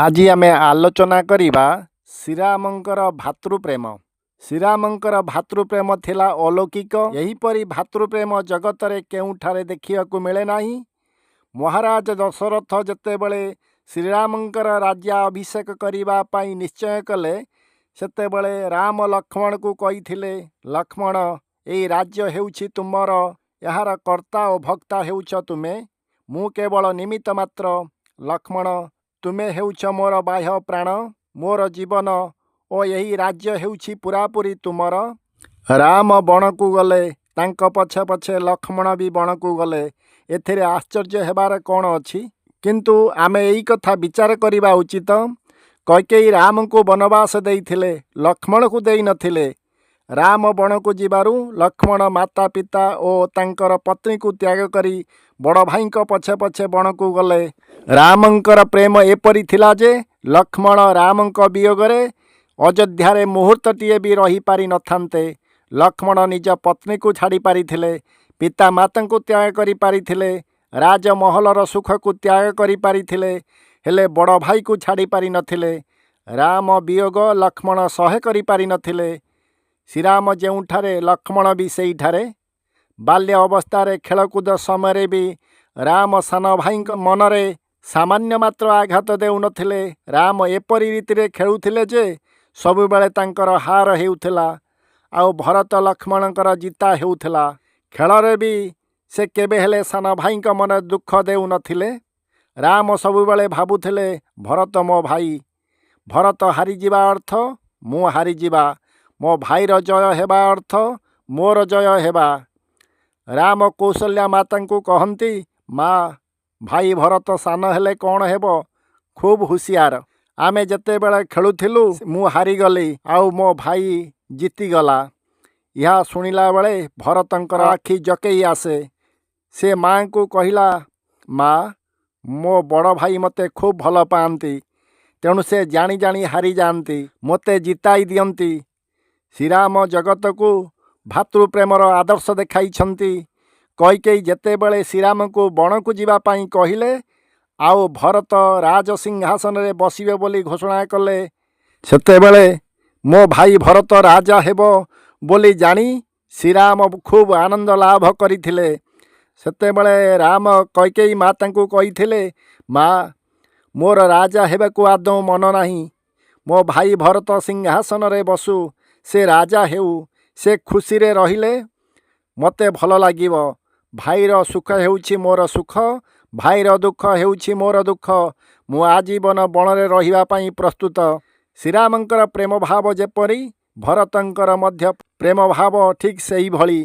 आज आमे आलोचना करिबा श्रीरामंकर भातृप्रेम। श्रीरामंकर भातृप्रेम थिला अलौकिक। एहीपरि भातृप्रेम जगत रे केउठारे देखिବାକୁ मिले नाही। महाराज दशरथ जेतेबेले श्रीरामंकर राज्य अभिषेक करिबा पाई निश्चय कले सेतेबेले राम लक्ष्मण को कहिथिले, लक्ष्मण एई राज्य हेउछि तुमर, यार कर्ता और भक्ता हेउछ तुमे, मु केवल निमित्त मात्र। लक्ष्मण तुमे हेउछ मोर बाह्य प्राण, मोर जीवन ओ यही राज्य हेउछि पूरापूरी तुमर। राम बण को गले, तांक पछे पछे लक्ष्मण भी बण को गले। एथिरे आश्चर्य हेबार कौन अछि? किंतु आमे एई कथा विचार करिबा उचित। कैकेयी राम को वनवास देइथिले, लक्ष्मण को देई नथिले। राम बण को जिबारु लक्ष्मण माता पिता और तांकर पत्नी को त्याग करी बड़ भाई पछे पछे बण को गले। रामंकर प्रेम एपरी थिला जे लक्ष्मण रामंक वियोगरे अयोध्यारे मुहूर्तटीए भी रही पारि नथान्ते। लक्ष्मण निज पत्नी को छाड़ी पारिथिले, पिता माता को त्याग करी पारिथिले, राजमहलर सुख को त्याग करी पारिथिले, हेले बड़ भाई को छाड़ी पारि नथिले। राम वियोग लक्ष्मण सहे करी पारि नथिले। श्रीराम जेउठारे लक्ष्मण भी सेइठारे। बाल्य अवस्थारे खेलकूद समय भी राम सान भाई मनरे सामान्य मात्र आघात देउ नथिले। राम एपरी रीतिरे खेलुथिले जे सबुबेले तांकर हार हेउथिला आउ भरत लक्ष्मणकर जिता हेउथिला। खेलरे भी से केबे हेले सान भाई मन दुख देउ नथिले। राम सबुबेले भाबुथिले भरत मो भाई, भरत हारिजिबा अर्थ मु हारिजिबा, मो भाईर जय हेबा अर्थ मोर जय हेबा। राम कौशल्या माता को कहती, माँ भाई भरत सान हेले कौन हेबो, खूब हुशियार। आमे जते बेले खेलुथिलु मु हारिगली आउ मो भाई जीतीगला। यह शुणिला बेले भरतंकर आखि जकेई आसे। से माँ को कहिला, माँ मो बड़ भाई मते खूब भल पाती, तेणु से जानी जानी हारी जाती, मते जिताई दियंती। श्रीराम जगत को भातृप्रेमर आदर्श देखाइछंती। कैकेयी जेतेबेले श्रीराम को बण को जीवा पाई कहिले आउ भरत राज सिंहासन रे बसिबे बोली घोषणा कले, सेतेबेले मो भाई भरत राजा हेबो बोली जानी श्रीराम खूब आनंद लाभ करिथिले। सेतेबेले राम कैकेयी माता को कहिथिले, माँ मोर राजा हेबाकू आदौ मन नाही, मो भाई भरत सिंहासन रे बसु, से राजा हेउ, से खुशी रे रहिले मते भल लागिबो। भाईर सुख हेउछि मोर सुख, भाईर दुख हेउछि मोर दुख, मु आजीवन बणरे रहिबा पाई प्रस्तुत। श्रीरामंकर प्रेम भाव जेपरी भरतंकर मध्य प्रेम भाव ठीक सेही भली।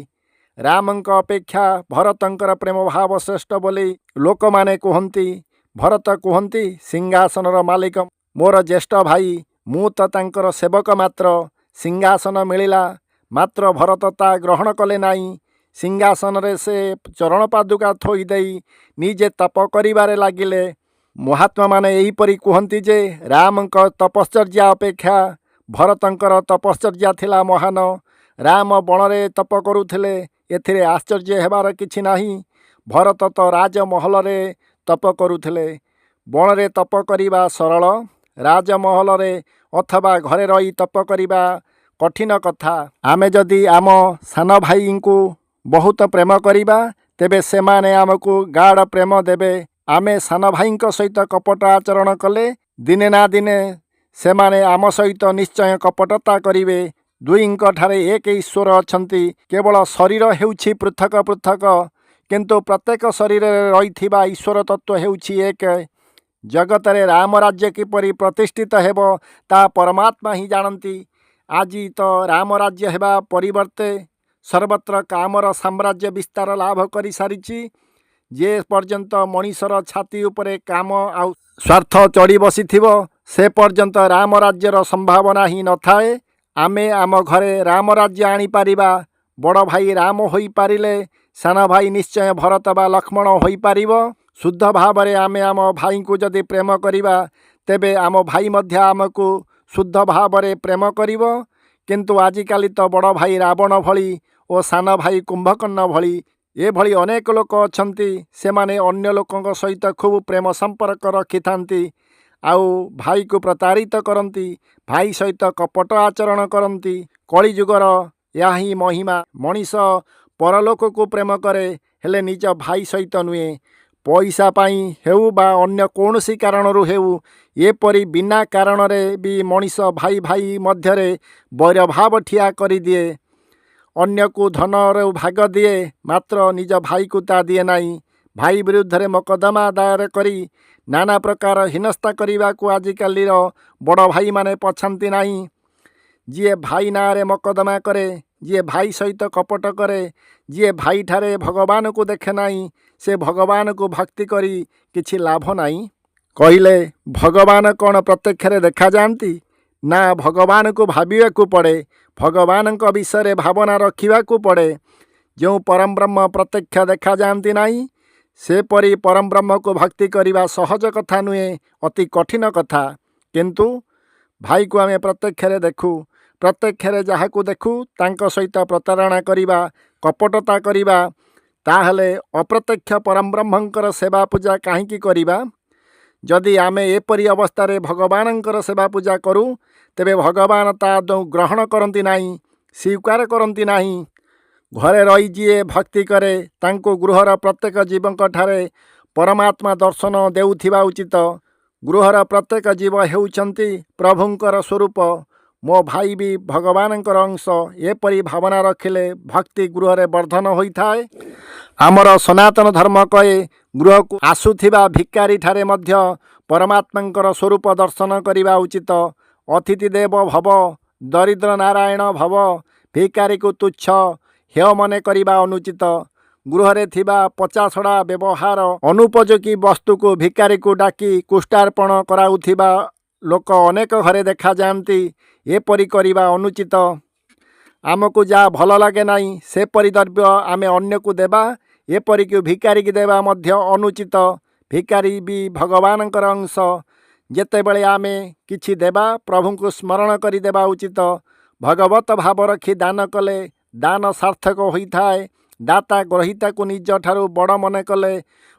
रामंक अपेक्षा भरतंकर प्रेम भाव श्रेष्ठ बोली लोक माने कहती। भरत कहती, सिंहासनर मालिक मोर ज्येष्ठ भाई, मु तो तांकर सेवक मात्र। सिंहासन मिलिला मात्र भरत ता ग्रहण कले नाही। सिंहासन रे से चरण पादुका थोई देई निजे तप करिबारे लागिले। महात्मा माने एहीपरि कहती जे रामंक तपश्चर्या अपेक्षा भरतंकर तपश्चर्या थिला महान। राम बणरे तप करुथिले, एथिरे आश्चर्य हेबार किछि नाही। भरत तो राजमहल रे तप करुथिले। बणरे तप करिबा सरल, राजमहल रे अथवा घरे रही तप करिबा कठिन कथा। आमे जदि आम सान भाई को बहुत प्रेम करिबा तेबे सेमाने आमको गाढ़ प्रेम देबे। आमे सान भाई सहित कपट आचरण कले दिने ना दिने सेमाने आम सहित निश्चय कपटता करिवे। दुईंक ठारे एक ईश्वर अछंती, केवल शरीर हेउछि पृथक पृथक, किंतु प्रत्येक शरीर रहिथिबा ईश्वर तत्व हेउछि एक। जगत रे राम राज्य किपरि प्रतिष्ठित हेबो ता परमात्मा ही जानती। आजी तो राम राज्य हेबा परिवर्ते सर्वत्र कामर साम्राज्य विस्तार लाभ करि सारिछि। जे पर्यंत मनीषर छाती उपरे काम आउ स्वार्थ चढ़ी बसिथिबो से पर्यंत राम राज्यर संभावना ही न थाए। आमे आम घरे राम राज्य आनी पारिबा। बड़ भाई राम होई पारिले सान भाई निश्चय भरत बा लक्ष्मण होई पारिबो। शुद्ध भाव रे आमे आम भाई को जदि प्रेम करिबा तेबे आम भाई मध्य आमको शुद्ध भाव रे प्रेम करिबो। किंतु आजिकाली तो बड़ भाई रावण भली और सान भाई कुंभकर्ण भली ये भली अनेक लोक अछंती। सेमाने अन्य लोकंक सहित खूब प्रेम संपर्क रखिथांती। ଆଉ ଭାଇକୁ ପ୍ରତାରିତ କରନ୍ତି, ଭାଇ ସହିତ କପଟ ଆଚରଣ କରନ୍ତି। କଳିଯୁଗର ଏହା ହିଁ ମହିମା। ମଣିଷ ପରଲୋକକୁ ପ୍ରେମ କରେ, ହେଲେ ନିଜ ଭାଇ ସହିତ ନୁହେଁ। ପଇସା ପାଇଁ ହେଉ ବା ଅନ୍ୟ କୌଣସି କାରଣରୁ ହେଉ, ଏପରି ବିନା କାରଣରେ ବି ମଣିଷ ଭାଇ ଭାଇ ମଧ୍ୟରେ ବୈରଭାବ ଠିଆ କରିଦିଏ। ଅନ୍ୟକୁ ଧନର ଭାଗ ଦିଏ, ମାତ୍ର ନିଜ ଭାଇକୁ ତା ଦିଏ ନାହିଁ। ଭାଇ ବିରୁଦ୍ଧରେ ମକଦ୍ଦମା ଦାୟର କରି ନାନା ପ୍ରକାର ହୀନସ୍ତା କରିବାକୁ ଆଜିକାଲିର ବଡ଼ ଭାଇମାନେ ପଛାନ୍ତି ନାହିଁ। ଯିଏ ଭାଇ ନାଁରେ ମକଦ୍ଦମା କରେ, ଯିଏ ଭାଇ ସହିତ କପଟ କରେ, ଯିଏ ଭାଇଠାରେ ଭଗବାନକୁ ଦେଖେ ନାହିଁ, ସେ ଭଗବାନକୁ ଭକ୍ତି କରି କିଛି ଲାଭ ନାହିଁ। କହିଲେ, ଭଗବାନ କ'ଣ ପ୍ରତ୍ୟକ୍ଷରେ ଦେଖାଯାଆନ୍ତି? ନା, ଭଗବାନଙ୍କୁ ଭାବିବାକୁ ପଡ଼େ, ଭଗବାନଙ୍କ ବିଷୟରେ ଭାବନା ରଖିବାକୁ ପଡ଼େ। ଯେଉଁ ପରମବ୍ରହ୍ମ ପ୍ରତ୍ୟକ୍ଷ ଦେଖାଯାଆନ୍ତି ନାହିଁ, ସେପରି ପରମବ୍ରହ୍ମକୁ ଭକ୍ତି କରିବା ସହଜ କଥା ନୁହେଁ, ଅତି କଠିନ କଥା। କିନ୍ତୁ ଭାଇକୁ ଆମେ ପ୍ରତ୍ୟକ୍ଷରେ ଦେଖୁ। ପ୍ରତ୍ୟକ୍ଷରେ ଯାହାକୁ ଦେଖୁ ତାଙ୍କ ସହିତ ପ୍ରତାରଣା କରିବା, କପଟତା କରିବା, ତାହେଲେ ଅପ୍ରତ୍ୟକ୍ଷ ପରମବ୍ରହ୍ମଙ୍କର ସେବା ପୂଜା କାହିଁକି କରିବା? ଯଦି ଆମେ ଏପରି ଅବସ୍ଥାରେ ଭଗବାନଙ୍କର ସେବା ପୂଜା କରୁ, ତେବେ ଭଗବାନ ତା ଆଦୌ ଗ୍ରହଣ କରନ୍ତି ନାହିଁ, ସ୍ୱୀକାର କରନ୍ତି ନାହିଁ। ଘରେ ରହି ଯିଏ ଭକ୍ତି କରେ, ତାଙ୍କୁ ଗୃହର ପ୍ରତ୍ୟେକ ଜୀବଙ୍କଠାରେ ପରମାତ୍ମା ଦର୍ଶନ ଦେଉଥିବା ଉଚିତ। ଗୃହର ପ୍ରତ୍ୟେକ ଜୀବ ହେଉଛନ୍ତି ପ୍ରଭୁଙ୍କର ସ୍ୱରୂପ। ମୋ ଭାଇ ବି ଭଗବାନଙ୍କର ଅଂଶ। ଏପରି ଭାବନା ରଖିଲେ ଭକ୍ତି ଗୃହରେ ବର୍ଦ୍ଧନ ହୋଇଥାଏ। ଆମର ସନାତନ ଧର୍ମ କହେ, ଗୃହକୁ ଆସୁଥିବା ଭିକାରୀଠାରେ ମଧ୍ୟ ପରମାତ୍ମାଙ୍କର ସ୍ୱରୂପ ଦର୍ଶନ କରିବା ଉଚିତ। ଅତିଥି ଦେବ ଭବ, ଦରିଦ୍ର ନାରାୟଣ ଭବ। ଭିକାରୀକୁ ତୁଚ୍ଛ ହେୟ ମନେ କରିବା ଅନୁଚିତ। ଗୃହରେ ଥିବା ପଚାସଢ଼ା ବ୍ୟବହାର ଅନୁପଯୋଗୀ ବସ୍ତୁକୁ ଭିକାରୀକୁ ଡାକି କୁଷ୍ଠାର୍ପଣ କରାଉଥିବା ଲୋକ ଅନେକ ଘରେ ଦେଖାଯାଆନ୍ତି। ଏପରି କରିବା ଅନୁଚିତ। ଆମକୁ ଯାହା ଭଲ ଲାଗେ ନାହିଁ, ସେପରି ଦ୍ରବ୍ୟ ଆମେ ଅନ୍ୟକୁ ଦେବା, ଏପରିକି ଭିକାରୀକି ଦେବା ମଧ୍ୟ ଅନୁଚିତ। ଭିକାରୀ ବି ଭଗବାନଙ୍କର ଅଂଶ। ଯେତେବେଳେ ଆମେ କିଛି ଦେବା, ପ୍ରଭୁଙ୍କୁ ସ୍ମରଣ କରି ଦେବା ଉଚିତ। ଭଗବତ ଭାବ ରଖି ଦାନ କଲେ ଦାନ ସାର୍ଥକ ହୋଇଥାଏ। ଦାତା ଗ୍ରହୀତାକୁ ନିଜଠାରୁ ବଡ଼ ମନେ କଲେ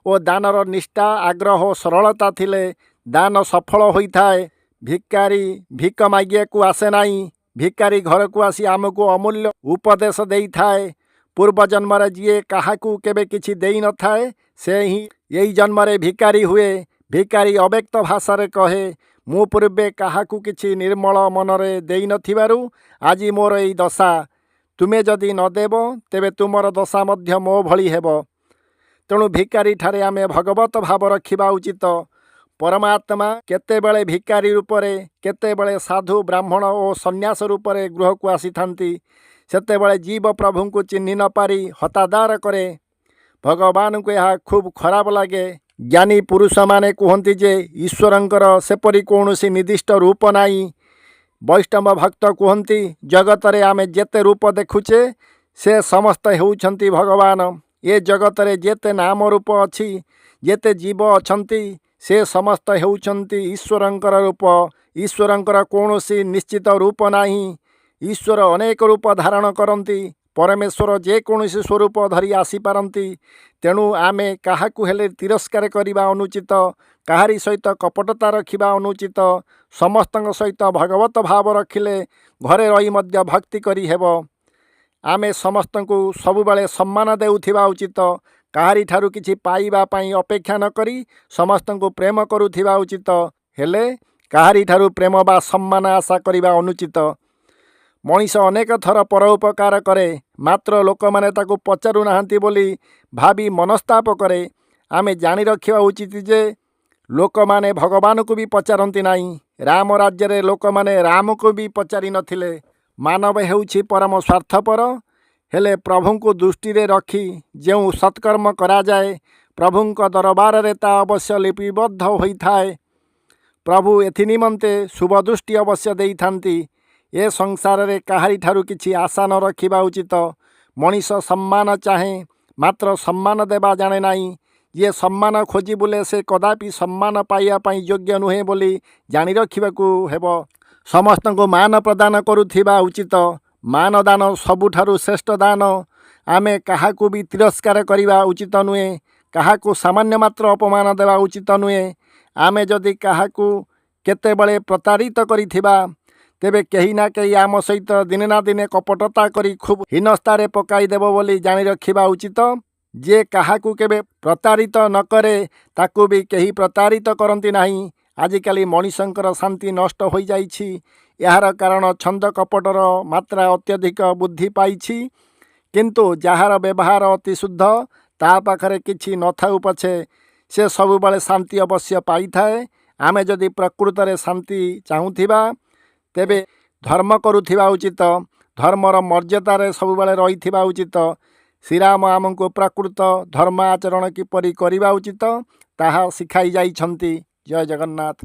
ଓ ଦାନର ନିଷ୍ଠା, ଆଗ୍ରହ ଓ ସରଳତା ଥିଲେ ଦାନ ସଫଳ ହୋଇଥାଏ। ଭିକାରୀ ଭିକ ମାଗିବାକୁ ଆସେ ନାହିଁ। ଭିକାରୀ ଘରକୁ ଆସି ଆମକୁ ଅମୂଲ୍ୟ ଉପଦେଶ ଦେଇଥାଏ। ପୂର୍ବ ଜନ୍ମରେ ଯିଏ କାହାକୁ କେବେ କିଛି ଦେଇନଥାଏ, ସେ ହିଁ ଏହି ଜନ୍ମରେ ଭିକାରୀ ହୁଏ। ଭିକାରୀ ଅବ୍ୟକ୍ତ ଭାଷାରେ କହେ, ମୁଁ ପୂର୍ବେ କାହାକୁ କିଛି ନିର୍ମଳ ମନରେ ଦେଇନଥିବାରୁ ଆଜି ମୋର ଏହି ଦଶା। ତୁମେ ଯଦି ନ ଦେବ, ତେବେ ତୁମର ଦଶା ମଧ୍ୟ ମୋ ଭଳି ହେବ। ତେଣୁ ଭିକାରୀଠାରେ ଆମେ ଭଗବତ ଭାବ ରଖିବା ଉଚିତ। ପରମାତ୍ମା କେତେବେଳେ ଭିକାରୀ ରୂପରେ, କେତେବେଳେ ସାଧୁ ବ୍ରାହ୍ମଣ ଓ ସନ୍ନ୍ୟାସ ରୂପରେ ଗୃହକୁ ଆସିଥାନ୍ତି। ସେତେବେଳେ ଜୀବ ପ୍ରଭୁଙ୍କୁ ଚିହ୍ନି ନ ପାରି ହତାଦାର କରେ। ଭଗବାନଙ୍କୁ ଏହା ଖୁବ୍ ଖରାପ ଲାଗେ। ଜ୍ଞାନୀ ପୁରୁଷମାନେ କୁହନ୍ତି ଯେ ଈଶ୍ୱରଙ୍କର ସେପରି କୌଣସି ନିର୍ଦ୍ଦିଷ୍ଟ ରୂପ ନାହିଁ। ବୈଷ୍ଣବ ଭକ୍ତ କୁହନ୍ତି, ଜଗତରେ ଆମେ ଯେତେ ରୂପ ଦେଖୁଛେ, ସେ ସମସ୍ତେ ହେଉଛନ୍ତି ଭଗବାନ। ଏ ଜଗତରେ ଯେତେ ନାମ ରୂପ ଅଛି, ଯେତେ ଜୀବ ଅଛନ୍ତି, ସେ ସମସ୍ତ ହେଉଛନ୍ତି ଈଶ୍ୱରଙ୍କର ରୂପ। ଈଶ୍ୱରଙ୍କର କୌଣସି ନିଶ୍ଚିତ ରୂପ ନାହିଁ। ଈଶ୍ୱର ଅନେକ ରୂପ ଧାରଣ କରନ୍ତି। ପରମେଶ୍ୱର ଯେକୌଣସି ସ୍ୱରୂପ ଧରି ଆସିପାରନ୍ତି। ତେଣୁ ଆମେ କାହାକୁ ହେଲେ ତିରସ୍କାର କରିବା ଅନୁଚିତ। କାହାରି ସହିତ କପଟତା ରଖିବା ଅନୁଚିତ। ସମସ୍ତଙ୍କ ସହିତ ଭଗବତ ଭାବ ରଖିଲେ ଘରେ ରହି ମଧ୍ୟ ଭକ୍ତି କରି ହେବ। ଆମେ ସମସ୍ତଙ୍କୁ ସବୁବେଳେ ସମ୍ମାନ ଦେଉଥିବା ଉଚିତ। କାହାରିଠାରୁ କିଛି ପାଇବା ପାଇଁ ଅପେକ୍ଷା ନ କରି ସମସ୍ତଙ୍କୁ ପ୍ରେମ କରୁଥିବା ଉଚିତ। ହେଲେ କାହାରିଠାରୁ ପ୍ରେମ ବା ସମ୍ମାନ ଆଶା କରିବା ଅନୁଚିତ। ମଣିଷ ଅନେକ ଥର ପରୋପକାର କରେ, ମାତ୍ର ଲୋକମାନେ ତାକୁ ପଚାରୁନାହାନ୍ତି ବୋଲି ଭାବି ମନସ୍ତାପ କରେ। ଆମେ ଜାଣି ରଖିବା ଉଚିତ ଯେ ଲୋକମାନେ ଭଗବାନଙ୍କୁ ବି ପଚାରନ୍ତି ନାହିଁ। ରାମ ରାଜ୍ୟରେ ଲୋକମାନେ ରାମକୁ ବି ପଚାରି ନଥିଲେ। ମାନବ ହେଉଛି ପରମ ସ୍ୱାର୍ଥପର। ହେଲେ ପ୍ରଭୁଙ୍କୁ ଦୃଷ୍ଟିରେ ରଖି ଯେଉଁ ସତ୍କର୍ମ କରାଯାଏ, ପ୍ରଭୁଙ୍କ ଦରବାରରେ ତା ଅବଶ୍ୟ ଲିପିବଦ୍ଧ ହୋଇଥାଏ। ପ୍ରଭୁ ଏଥି ନିମନ୍ତେ ଶୁଭ ଦୃଷ୍ଟି ଅବଶ୍ୟ ଦେଇଥାନ୍ତି। ଏ ସଂସାରରେ କାହାରିଠାରୁ କିଛି ଆଶା ନ ରଖିବା ଉଚିତ। ମଣିଷ ସମ୍ମାନ ଚାହେଁ, ମାତ୍ର ସମ୍ମାନ ଦେବା ଜାଣେ ନାହିଁ। ଯିଏ ସମ୍ମାନ ଖୋଜି ବୁଲେ, ସେ କଦାପି ସମ୍ମାନ ପାଇବା ପାଇଁ ଯୋଗ୍ୟ ନୁହେଁ ବୋଲି ଜାଣି ରଖିବାକୁ ହେବ। ସମସ୍ତଙ୍କୁ ମାନ ପ୍ରଦାନ କରୁଥିବା ଉଚିତ। ମାନ ଦାନ ସବୁଠାରୁ ଶ୍ରେଷ୍ଠ ଦାନ। ଆମେ କାହାକୁ ବି ତିରସ୍କାର କରିବା ଉଚିତ ନୁହେଁ। କାହାକୁ ସାମାନ୍ୟ ମାତ୍ର ଅପମାନ ଦେବା ଉଚିତ ନୁହେଁ। ଆମେ ଯଦି କାହାକୁ କେତେବେଳେ ପ୍ରତାରିତ କରିଥିବା, ତେବେ କେହି ନା କେହି ଆମ ସହିତ ଦିନେ ନା ଦିନେ କପଟତା କରି ଖୁବ୍ ହୀନସ୍ତାରେ ପକାଇଦେବ ବୋଲି ଜାଣି ରଖିବା ଉଚିତ। ଯିଏ କାହାକୁ କେବେ ପ୍ରତାରିତ ନ କରେ ତାକୁ ବି କେହି ପ୍ରତାରିତ କରନ୍ତି ନାହିଁ। ଆଜିକାଲି ମଣିଷଙ୍କର ଶାନ୍ତି ନଷ୍ଟ ହୋଇଯାଇଛି। ଏହାର କାରଣ ଛନ୍ଦ କପଟର ମାତ୍ରା ଅତ୍ୟଧିକ ବୃଦ୍ଧି ପାଇଛି। କିନ୍ତୁ ଯାହାର ବ୍ୟବହାର ଅତି ଶୁଦ୍ଧ, ତା ପାଖରେ କିଛି ନଥାଉ ପଛେ ସେ ସବୁବେଳେ ଶାନ୍ତି ଅବଶ୍ୟ ପାଇଥାଏ। ଆମେ ଯଦି ପ୍ରକୃତରେ ଶାନ୍ତି ଚାହୁଁଥିବା, ତେବେ ଧର୍ମ କରୁଥିବା ଉଚିତ, ଧର୍ମର ମର୍ଯ୍ୟାଦାରେ ସବୁବେଳେ ରହିଥିବା ଉଚିତ। ଶ୍ରୀରାମ ଆମକୁ ପ୍ରକୃତ ଧର୍ମ ଆଚରଣ କିପରି କରିବା ଉଚିତ ତାହା ଶିଖାଇ ଯାଇଛନ୍ତି। ଜୟ ଜଗନ୍ନାଥ।